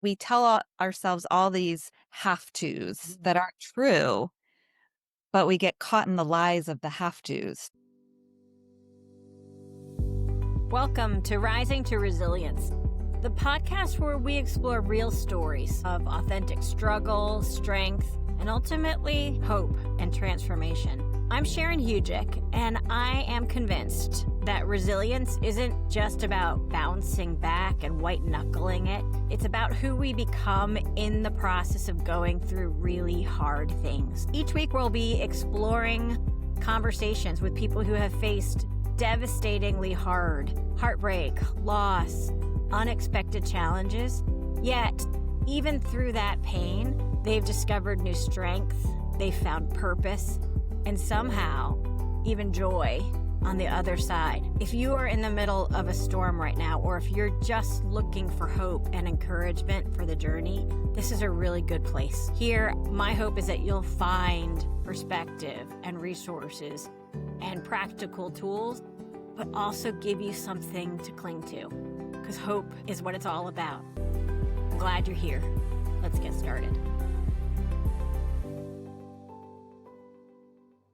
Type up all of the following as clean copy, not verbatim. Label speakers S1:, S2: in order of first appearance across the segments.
S1: We tell ourselves all these have tos that aren't true, but we get caught in the lies of the have tos.
S2: Welcome to Rising to Resilience, the podcast where we explore real stories of authentic struggle, strength, and ultimately hope and transformation. I'm Sharon Hugick, and I am convinced that resilience isn't just about bouncing back and white knuckling it. It's about who we become in the process of going through really hard things. Each week, we'll be exploring conversations with people who have faced devastatingly hard heartbreak, loss, unexpected challenges. Yet, even through that pain, they've discovered new strength, they've found purpose, and somehow even joy on the other side. If you are in the middle of a storm right now, or if you're just looking for hope and encouragement for the journey, this is a really good place. Here, my hope is that you'll find perspective and resources and practical tools, but also give you something to cling to, because hope is what it's all about. I'm glad you're here. Let's get started.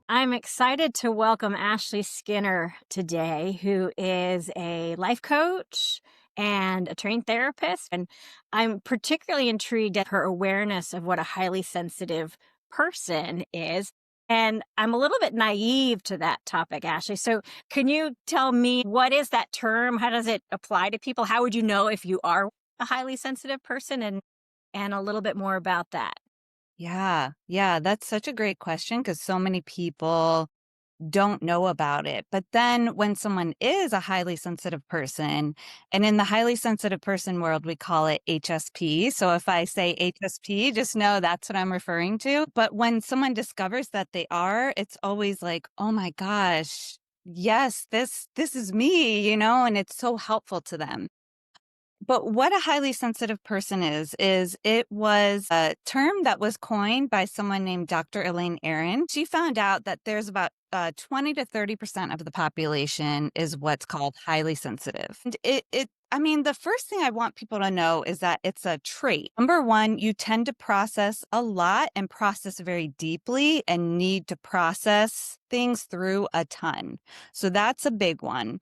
S2: I'm excited to welcome Ashley Skinner today, who is a life coach and a trained therapist. And I'm particularly intrigued at her awareness of what a highly sensitive person is. And I'm a little bit naive to that topic, Ashley. So can you tell me, what is that term? How does it apply to people? How would you know if you are a highly sensitive person, and a little bit more about that?
S1: Yeah, that's such a great question because so many people don't know about it. But then when someone is a highly sensitive person, and in the highly sensitive person world, we call it HSP. So if I say HSP, just know that's what I'm referring to. But when someone discovers that they are, it's always like, oh my gosh, yes, this is me, and it's so helpful to them. But what a highly sensitive person is it was a term that was coined by someone named Dr. Elaine Aron. She found out that there's about 20 to 30% of the population is what's called highly sensitive. And I mean, the first thing I want people to know is that it's a trait. Number one, you tend to process a lot and process very deeply and need to process things through a ton. So that's a big one.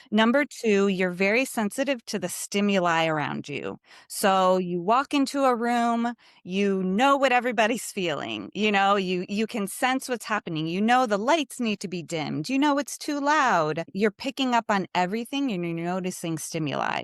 S1: Number two, you're very sensitive to the stimuli around you. So you walk into a room, you know what everybody's feeling. You can sense what's happening. You know the lights need to be dimmed. You know it's too loud. You're picking up on everything and you're noticing stimuli.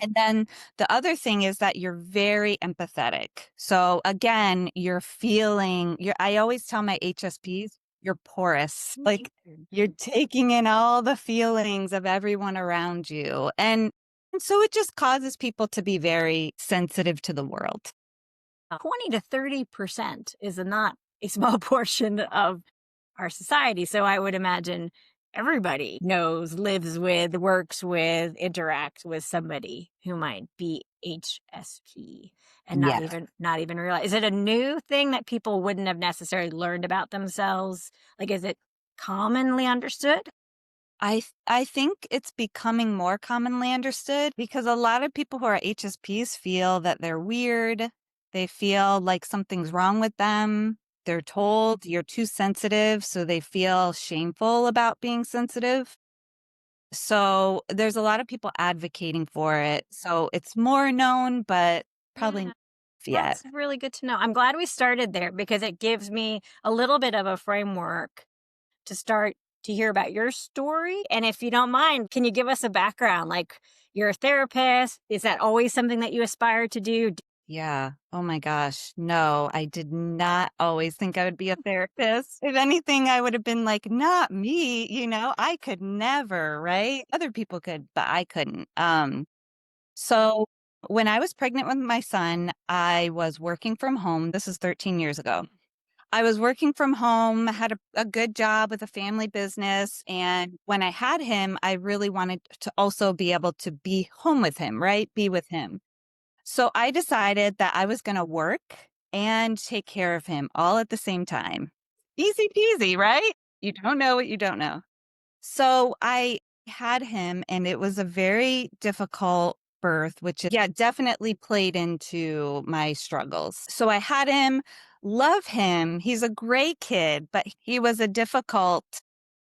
S1: And then the other thing is that you're very empathetic. So again, I always tell my HSPs, you're porous. Like you're taking in all the feelings of everyone around you. And so it just causes people to be very sensitive to the world.
S2: 20 to 30% is not a small portion of our society. So I would imagine everybody knows, lives with, works with, interacts with somebody who might be HSP and not
S1: Yes.
S2: even realize. Is it a new thing that people wouldn't have necessarily learned about themselves? Like, is it commonly understood?
S1: I think it's becoming more commonly understood because a lot of people who are HSPs feel that they're weird. They feel like something's wrong with them. They're told you're too sensitive, so they feel shameful about being sensitive. So there's a lot of people advocating for it. So it's more known, but probably
S2: Yeah.
S1: not yet.
S2: That's really good to know. I'm glad we started there because it gives me a little bit of a framework to start to hear about your story. And if you don't mind, can you give us a background? Like, you're a therapist. Is that always something that you aspire to do?
S1: Yeah. Oh my gosh. No, I did not always think I would be a therapist. If anything, I would have been like, not me, I could never, right? Other people could, but I couldn't. So when I was pregnant with my son, I was working from home. This is 13 years ago. I was working from home, had a good job with a family business. And when I had him, I really wanted to also be able to be home with him, right? Be with him. So I decided that I was going to work and take care of him all at the same time. Easy peasy, right? You don't know what you don't know. So I had him, and it was a very difficult birth, which yeah, definitely played into my struggles. So I had him, love him. He's a great kid, but he was a difficult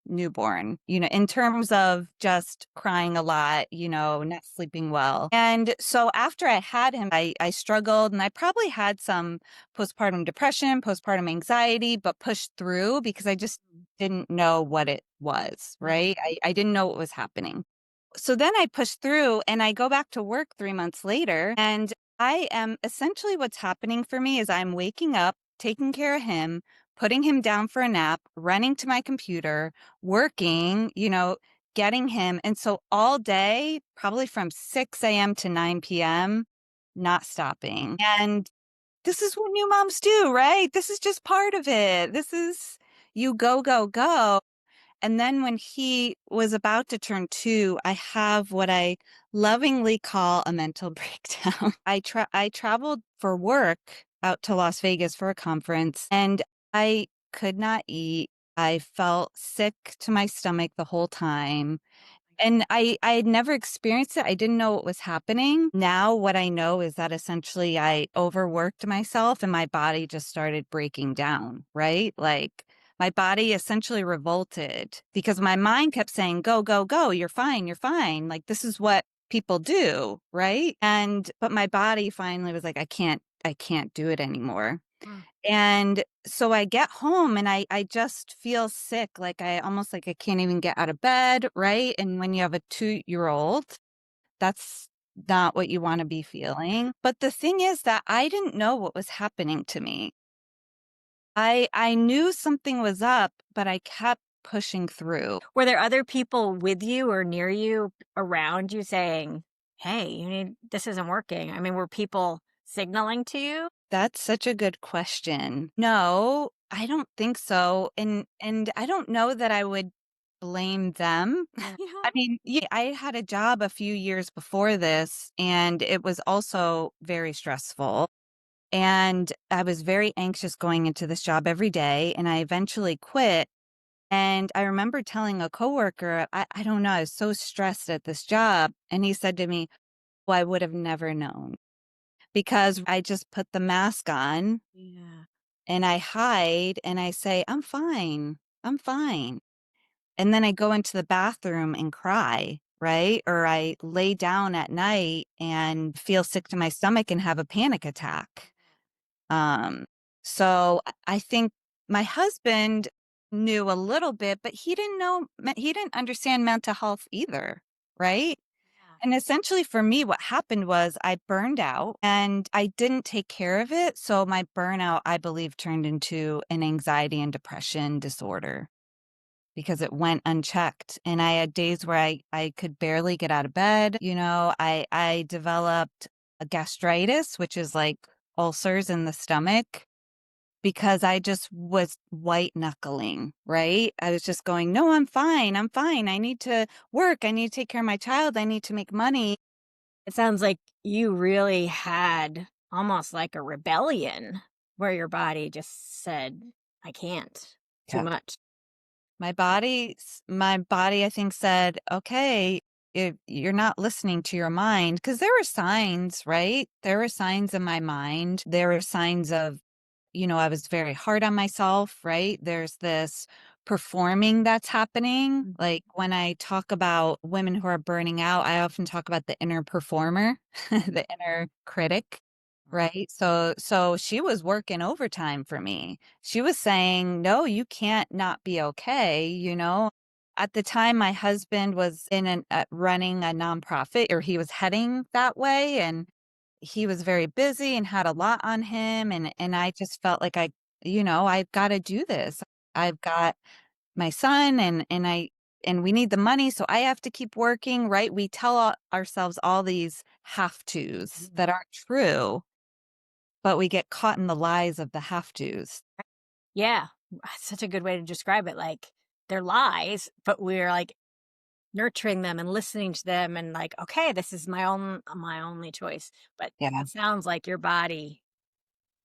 S1: newborn, in terms of just crying a lot, not sleeping well. And so after I had him, I struggled and I probably had some postpartum depression, postpartum anxiety, but pushed through because I just didn't know what it was,
S2: Mm.
S1: right? I didn't know what was happening. So then I push through and I go back to work 3 months later, and I am essentially what's happening for me is I'm waking up, taking care of him, putting him down for a nap, running to my computer, working, getting him. And so all day, probably from 6 a.m. to 9 p.m., not stopping. And this is what new moms do, right? This is just part of it. This is you go, go, go. And then when he was about to turn 2, I have what I lovingly call a mental breakdown. I traveled for work out to Las Vegas for a conference, and I could not eat. I felt sick to my stomach the whole time. And I had never experienced it. I didn't know what was happening. Now what I know is that essentially I overworked myself and my body just started breaking down, right? Like my body essentially revolted because my mind kept saying, "Go, go, go. You're fine. You're fine." Like this is what people do, right? And but my body finally was like, I can't do it anymore."
S2: Mm.
S1: And so I get home and I just feel sick, like I almost like I can't even get out of bed, right? And when you have a 2-year-old, that's not what you wanna be feeling. But the thing is that I didn't know what was happening to me. I knew something was up, but I kept pushing through.
S2: Were there other people with you or near you around you saying, "Hey, you need this isn't working"? I mean, were people signaling to you?
S1: That's such a good question. No, I don't think so, and I don't know that I would blame them.
S2: Yeah.
S1: I mean, yeah, I had a job a few years before this, and it was also very stressful, and I was very anxious going into this job every day, and I eventually quit, and I remember telling a coworker, I don't know, I was so stressed at this job, and he said to me, "Well, I would have never known." Because I just put the mask on
S2: Yeah.
S1: and I hide and I say, "I'm fine. I'm fine." And then I go into the bathroom and cry, right? Or I lay down at night and feel sick to my stomach and have a panic attack. Um, so I think my husband knew a little bit, but he didn't understand mental health either, right?
S2: Yeah.
S1: And essentially for me, what happened was I burned out and I didn't take care of it. So my burnout, I believe, turned into an anxiety and depression disorder because it went unchecked. And I had days where I could barely get out of bed. I developed a gastritis, which is like ulcers in the stomach. Because I just was white knuckling, right? I was just going, no, I'm fine. I'm fine. I need to work. I need to take care of my child. I need to make money.
S2: It sounds like you really had almost like a rebellion where your body just said, "I can't. Too
S1: Yeah.
S2: much."
S1: My body, I think, said, okay, if you're not listening to your mind, because there were signs, right? There were signs in my mind. There were signs of, I was very hard on myself, right? There's this performing that's happening.
S2: Mhm.
S1: Like when I talk about women who are burning out, I often talk about the inner performer, the inner critic. Right. So she was working overtime for me. She was saying, "No, you can't not be okay," At the time, my husband was running a nonprofit, or he was heading that way, and he was very busy and had a lot on him, and I just felt like I've gotta do this. I've got my son and we need the money, so I have to keep working, right? We tell ourselves all these have tos that
S2: Mhm.
S1: aren't true, but we get caught in the lies of the have tos.
S2: Yeah. That's such a good way to describe it. Like they're lies, but we're like nurturing them and listening to them and like, okay, this is my only choice. But
S1: Yeah.
S2: it sounds like your body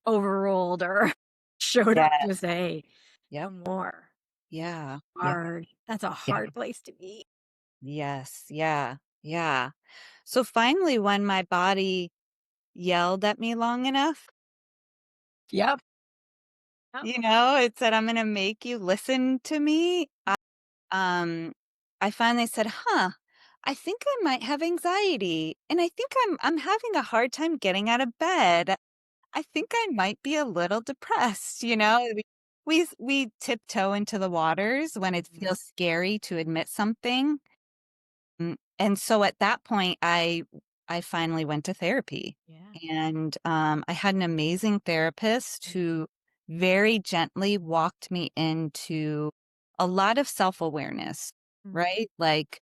S2: overruled or showed up
S1: Yeah.
S2: to say no
S1: Yep.
S2: more.
S1: Yeah. Yeah.
S2: Hard. That's a
S1: Yeah.
S2: hard place to be.
S1: Yes. Yeah. Yeah. So finally, when my body yelled at me long enough,
S2: Yep. Yep.
S1: it said, "I'm gonna make you listen to me." Um, I finally said, "Huh, I think I might have anxiety, and I think I'm having a hard time getting out of bed. I think I might be a little depressed." We tiptoe into the waters when it
S2: Mhm.
S1: feels scary to admit something. And so at that point, I finally went to therapy,
S2: Yeah.
S1: and, I had an amazing therapist who very gently walked me into a lot of self-awareness,
S2: Mhm.
S1: right? Like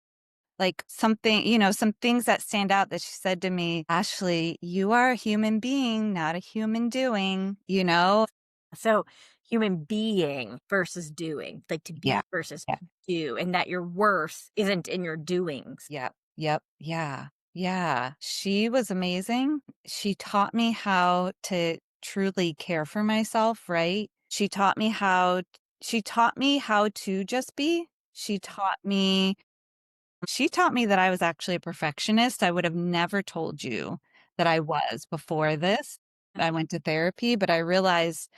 S1: something some things that stand out that she said to me, "Ashley, you are a human being, not a human doing," you know?
S2: So, human being versus doing, like to
S1: Yeah.
S2: be versus
S1: Yeah.
S2: to do, and that your worth isn't in your doings.
S1: Yep, yep, yeah, yeah. She was amazing. She taught me how to truly care for myself, right? She taught me how to just be. She taught me that I was actually a perfectionist. I would have never told you that I was before this. I went to therapy, but I realized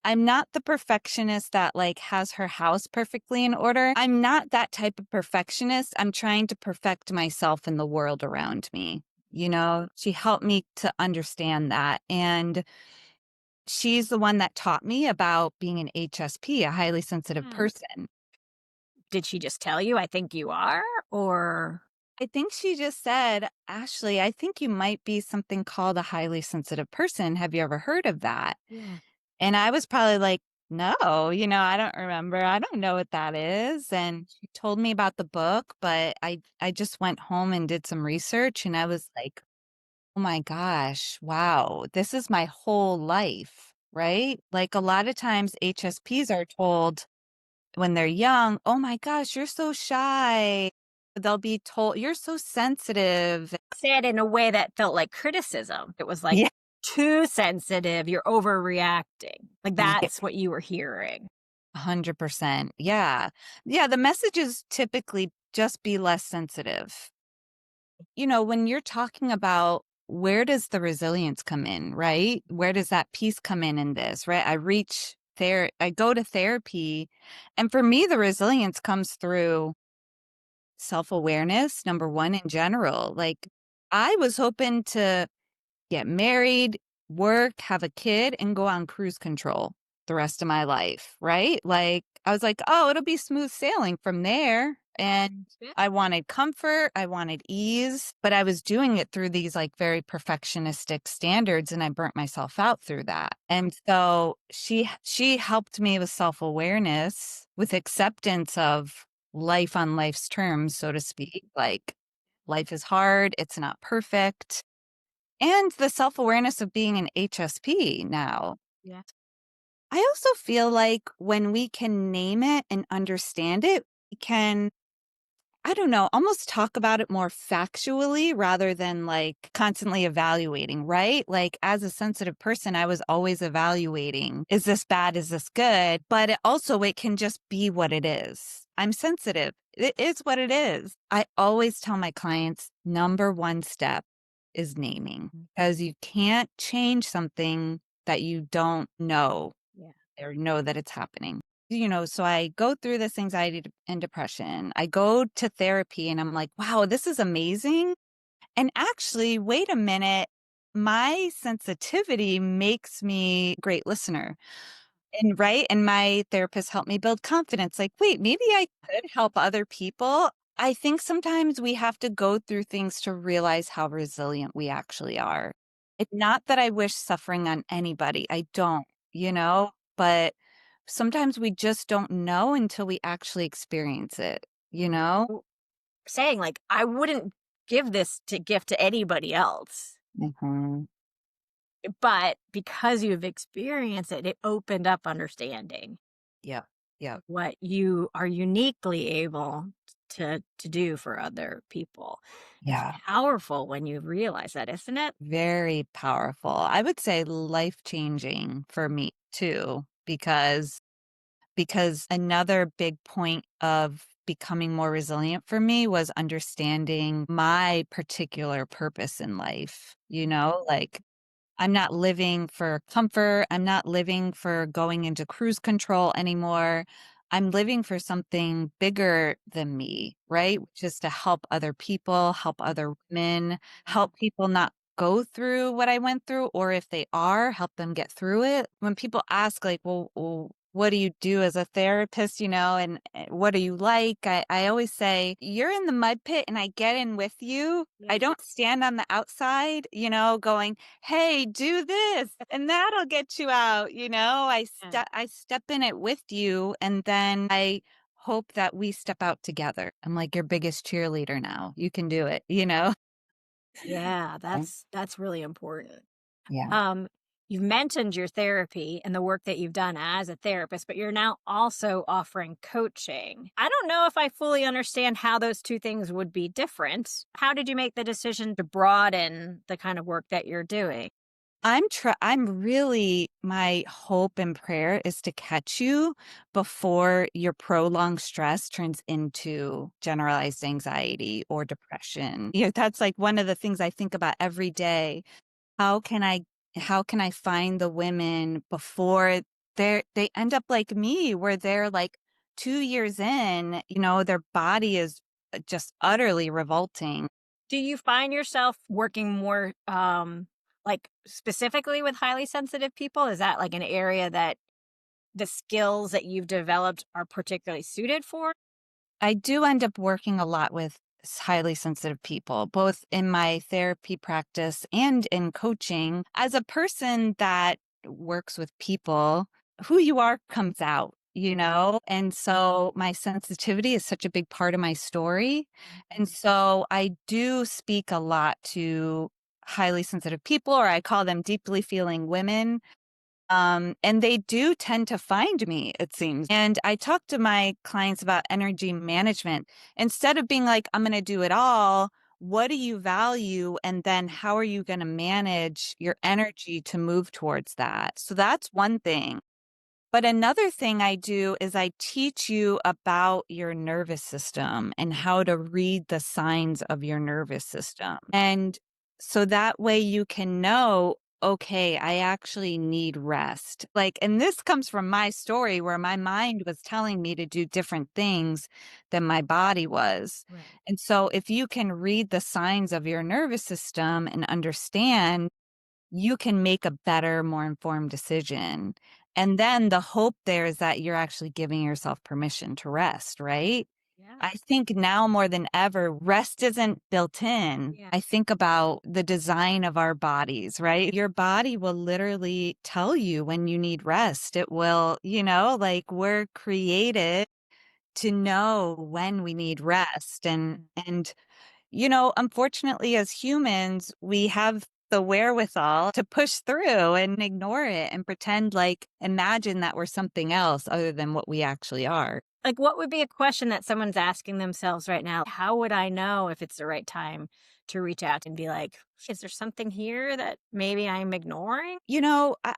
S1: I'm not the perfectionist that, like, has her house perfectly in order. I'm not that type of perfectionist. I'm trying to perfect myself in the world around me. She helped me to understand that, and she's the one that taught me about being an HSP, a highly sensitive
S2: Hmm.
S1: person.
S2: Did she just tell you, "I think you are," or
S1: I think she just said, "Ashley, I think you might be something called a highly sensitive person. Have you ever heard of that?"
S2: Yeah.
S1: And I was probably like, "No, I don't remember. I don't know what that is." And she told me about the book, but I just went home and did some research, and I was like, "Oh my gosh, wow. This is my whole life." Right? Like a lot of times HSPs are told when they're young, "Oh my gosh, you're so shy." They'll be told, "You're so sensitive."
S2: said in a way that felt like criticism. It was like,
S1: Yeah.
S2: "Too sensitive, you're overreacting." Like,
S1: Yeah,
S2: that's what you were hearing.
S1: 100%. Yeah. Yeah, the message is typically just be less sensitive. When you're talking about where does the resilience come in, right? Where does that piece come in this, right? I go to therapy, and for me, the resilience comes through self-awareness, number one, in general. Like, I was hoping to get married, work, have a kid, and go on cruise control the rest of my life, right? Like, I was like, "Oh, it'll be smooth sailing from there." And
S2: Yeah.
S1: I wanted comfort, I wanted ease, but I was doing it through these like very perfectionistic standards, and I burnt myself out through that. And so she helped me with self-awareness, with acceptance of life on life's terms, so to speak. Like, life is hard, it's not perfect, and the self-awareness of being an HSP now.
S2: Yeah.
S1: I also feel like when we can name it and understand it, we can, I don't know, almost talk about it more factually rather than like constantly evaluating, right? Like as a sensitive person, I was always evaluating, is this bad? Is this good? But it can just be what it is. I'm sensitive. It is what it is. I always tell my clients number one step is naming,
S2: Mm.
S1: because you can't change something that you don't know
S2: Yeah.
S1: or know that it's happening. So I go through this anxiety and depression. I go to therapy and I'm like, wow, this is amazing. And actually, wait a minute, my sensitivity makes me a great listener. And right. And my therapist helped me build confidence. Like, wait, maybe I could help other people. I think sometimes we have to go through things to realize how resilient we actually are. It's not that I wish suffering on anybody. I don't, but sometimes we just don't know until we actually experience it, you know?
S2: W saying, like, "I wouldn't give this to gift to anybody else,"
S1: Mhm.
S2: but because you've experienced it, it opened up understanding
S1: Yeah. Yeah.
S2: what you are uniquely able to do for other people. It's
S1: Yeah.
S2: powerful when you realize that, isn't it?
S1: Very powerful. I would say life-changing for me too, because another big point of becoming more resilient for me was understanding my particular purpose in life, like I'm not living for comfort. I'm not living for going into cruise control anymore. I'm living for something bigger than me, right? Which is to help other people, help other women, help people not go through what I went through, or if they are, help them get through it. When people ask, like, well, what do you do as a therapist, and what do you like? I always say, you're in the mud pit and I get in with you. I don't stand on the outside, going, "Hey, do this and that'll get you out,"
S2: Yeah.
S1: I step in it with you and then I hope that we step out together. I'm like your biggest cheerleader now. You can do it.
S2: Yeah,
S1: So,
S2: that's really important.
S1: yeah.
S2: Um, you've mentioned your therapy and the work that you've done as a therapist, but you're now also offering coaching. I don't know if I fully understand how those two things would be different. How did you make the decision to broaden the kind of work that you're doing?
S1: I'm really my hope and prayer is to catch you before your prolonged stress turns into generalized anxiety or depression. That's like one of the things I think about every day. How can I how can I find the women before they end up like me where they're like 2 years in, their body is just utterly revolting.
S2: Do you find yourself working more like specifically with highly sensitive people? Is that like an area that the skills that you've developed are particularly suited for?
S1: I do end up working a lot with highly sensitive people, both in my therapy practice and in coaching. As a person that works with people, who you are comes out. And so my sensitivity is such a big part of my story. And
S2: Mhm.
S1: so I do speak a lot to highly sensitive people, or I call them deeply feeling women, and they do tend to find me, it seems. And I talk to my clients about energy management. Instead of being like, I'm going to do it all, what do you value? And then how are you going to manage your energy to move towards that? So that's one thing. But another thing I do is I teach you about your nervous system and how to read the signs of your nervous system. And so that way you can know, okay, I actually need rest. Like, and this comes from my story where my mind was telling me to do different things than my body was.
S2: Right.
S1: And so if you can read the signs of your nervous system and understand, you can make a better, more informed decision. And then the hope there is that you're actually giving yourself permission to rest, right?
S2: Yeah.
S1: I think now more than ever, rest isn't built in.
S2: Yeah.
S1: I think about the design of our bodies, right? Your body will literally tell you when you need rest. It will, like we're created to know when we need rest. Unfortunately, as humans, we have the wherewithal to push through and ignore it and pretend like imagine that we're something else other than what we actually are.
S2: Like, what would be a question that someone's asking themselves right now? How would I know if it's the right time to reach out and be like, is there something here that maybe I'm ignoring?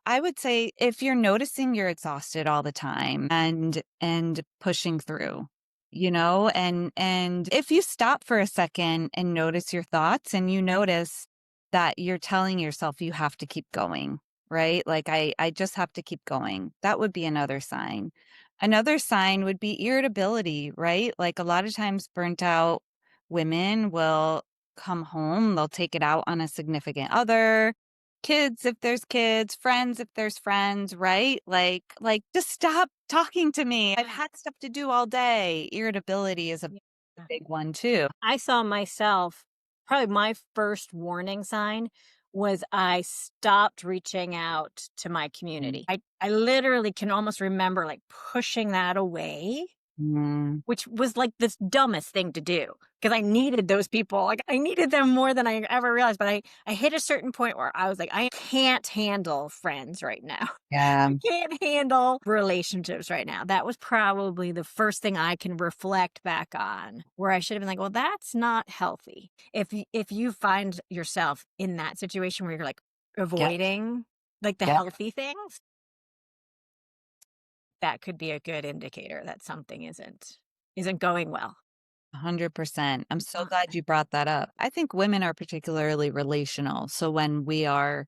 S1: I would say if you're noticing you're exhausted all the time and pushing through, and if you stop for a second and notice your thoughts and you notice that you're telling yourself you have to keep going, right? Like I just have to keep going. That would be another sign. Another sign would be irritability, right? Like a lot of times burnt out women will come home, they'll take it out on a significant other, kids if there's kids, friends if there's friends, right? Like just stop talking to me. I've had stuff to do all day. Irritability is a
S2: Yeah.
S1: big one too.
S2: I saw myself, probably my first warning sign was I stopped reaching out to my
S1: Mm.
S2: community. I literally can almost remember like pushing that away,
S1: Mm,
S2: which was like this dumbest thing to do because I needed those people. Like I needed them more than I ever realized. But I hit a certain point where I was like, I can't handle friends right now.
S1: yeah.
S2: I can't handle relationships right now. That was probably the first thing I can reflect back on where I should have been like, well, that's not healthy. If you find yourself in that situation where you're like
S1: Yep.
S2: avoiding like the
S1: Yep.
S2: healthy things, that could be a good indicator that something isn't. isn't going well.
S1: 100%. I'm so glad
S2: Okay.
S1: you brought that up. I think women are particularly relational. So when we are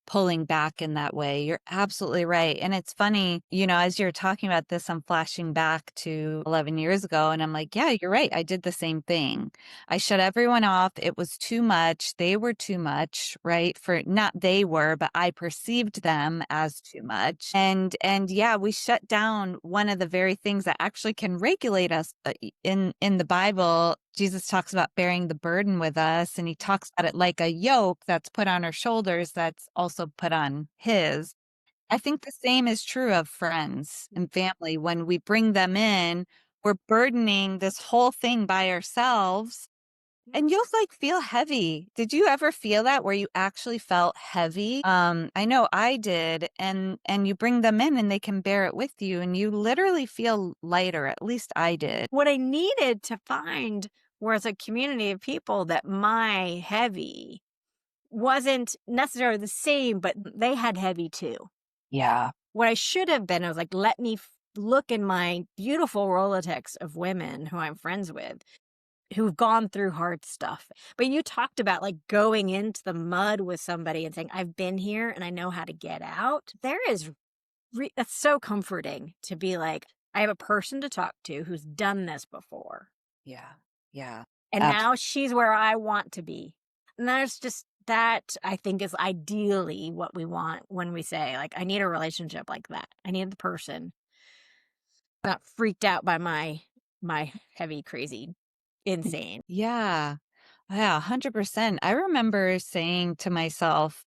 S1: pulling back in that way. You're absolutely right. And it's funny, as you're talking about this, I'm flashing back to 11 years ago and I'm like, yeah, you're right. I did the same thing. I shut everyone off. It was too much. They were too much, right? For not they were, but I perceived them as too much. And yeah, we shut down one of the very things that actually can regulate us. In the Bible, Jesus talks about bearing the burden with us, and he talks about it like a yoke that's put on our shoulders that's also put on his. I think the same is true of friends and family. When we bring them in, we're burdening this whole thing by ourselves, and you'll like feel heavy. Did you ever feel that where you actually felt heavy? I know I did, and you bring them in and they can bear it with you and you literally feel lighter. At least I did.
S2: What I needed to find was a community of people that my heavy wasn't necessarily the same, but they had heavy too.
S1: Yeah.
S2: What I should have been, I was like, let me look in my beautiful Rolodex of women who I'm friends with who've gone through hard stuff. But you talked about like going into the mud with somebody and saying, I've been here and I know how to get out. That's so comforting to be like, I have a person to talk to who's done this before.
S1: Yeah. Yeah.
S2: And now she's where I want to be. And there's just that, I think, is ideally what we want when we say, like, I need a relationship like that. I need the person not freaked out by my heavy, crazy, insane.
S1: Yeah. Yeah, 100%. I remember saying to myself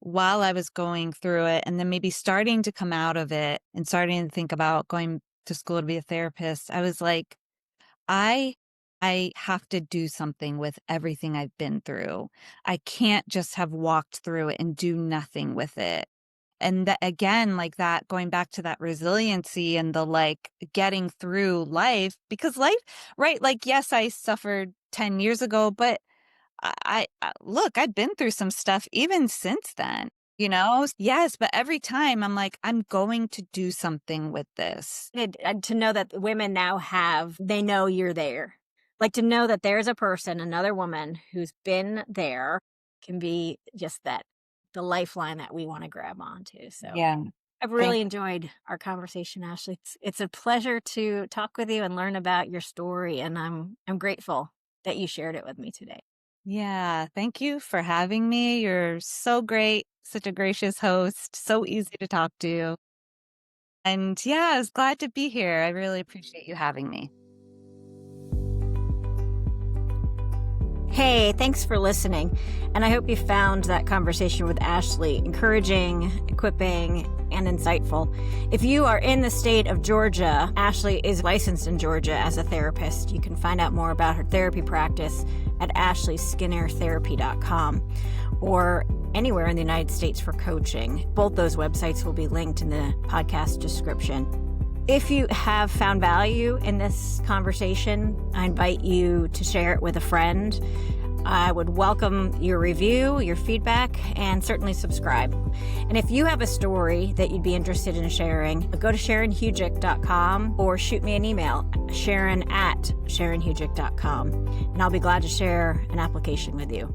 S1: while I was going through it and then maybe starting to come out of it and starting to think about going to school to be a therapist, I was like, I I have to do something with everything I've been through. I can't just have walked through it and do nothing with it. And that again, like that, going back to that resiliency and the like getting through life, because life, right? Like, yes, I suffered 10 years ago, but look, I've been through some stuff even since then, Yes, but every time I'm like, I'm going to do something with this.
S2: And to know that women now they know you're there. Like to know that there's a person, another woman who's been there can be just the lifeline that we want to grab onto. So
S1: Yeah.
S2: I've
S1: Thank
S2: really enjoyed our conversation, Ashley. It's a pleasure to talk with you and learn about your story. And I'm grateful that you shared it with me today.
S1: Yeah, thank you for having me. You're so great, such a gracious host, so easy to talk to. And yeah, I was glad to be here. I really appreciate you having me.
S2: Hey, thanks for listening. And I hope you found that conversation with Ashley encouraging, equipping, and insightful. If you are in the state of Georgia, Ashley is licensed in Georgia as a therapist. You can find out more about her therapy practice at ashleyskinnertherapy.com or anywhere in the United States for coaching. Both those websites will be linked in the podcast description. If you have found value in this conversation, I invite you to share it with a friend. I would welcome your review, your feedback, and certainly subscribe. And if you have a story that you'd be interested in sharing, go to SharonHujic.com or shoot me an email, Sharon@SharonHujic.com, and I'll be glad to share an application with you.